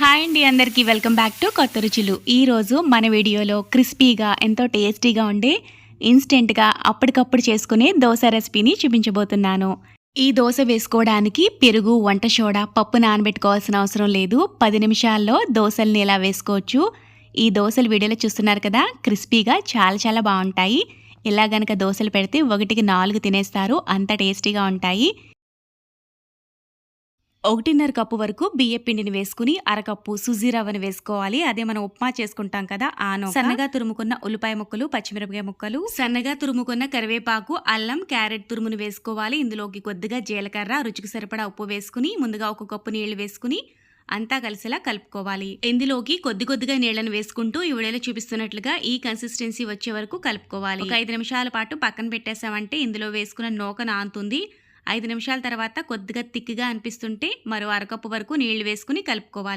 Hi అండి అందరికీ welcome back to కొత్త రుచులు. ఈరోజు మన వీడియోలో క్రిస్పీగా ఎంతో టేస్టీగా ఉండే ఇన్స్టెంట్గా అప్పటికప్పుడు చేసుకునే దోశ రెసిపీని చూపించబోతున్నాను. ఈ దోశ వేసుకోవడానికి పెరుగు, వంట సోడా, పప్పు నానబెట్టుకోవాల్సిన అవసరం లేదు. 10 నిమిషాల్లో దోశల్ని ఇలా వేసుకోవచ్చు. ఈ దోశలు వీడియోలో చూస్తున్నారు కదా, క్రిస్పీగా చాలా చాలా బాగుంటాయి. ఇలా గనక దోశలు పెడితే 1కి 4 తినేస్తారు, అంత టేస్టీగా ఉంటాయి. 1.5 కప్పు వరకు బియ్యం పిండిని వేసుకుని అరకప్పు సుజీ రవ్వను వేసుకోవాలి. అదే మనం ఉప్మా చేసుకుంటాం కదా ఆ నూక. సన్నగా తురుముకున్న ఉల్లిపాయ ముక్కలు, పచ్చిమిరపకాయ ముక్కలు, సన్నగా తురుముకున్న కరివేపాకు, అల్లం, క్యారెట్ తురుమును వేసుకోవాలి. ఇందులోకి కొద్దిగా జీలకర్ర, రుచికి సరిపడా ఉప్పు వేసుకుని ముందుగా 1 కప్పు నీళ్లు వేసుకుని అంతా కలిసేలా కలుపుకోవాలి. ఇందులోకి కొద్దిగా నీళ్లను వేసుకుంటూ ఈ వీడియోలో చూపిస్తున్నట్లుగా ఈ కన్సిస్టెన్సీ వచ్చే వరకు కలుపుకోవాలి. ఒక 5 నిమిషాల పాటు పక్కన పెట్టేసామంటే ఇందులో వేసుకున్న నూక నానుతుంది. 5 నిమిషాల తర్వాత కొద్దిగా తిక్కిగా అనిపిస్తుంటే మరో అరకప్పు వరకు నీళ్లు వేసుకుని కలుపుకోవాలి.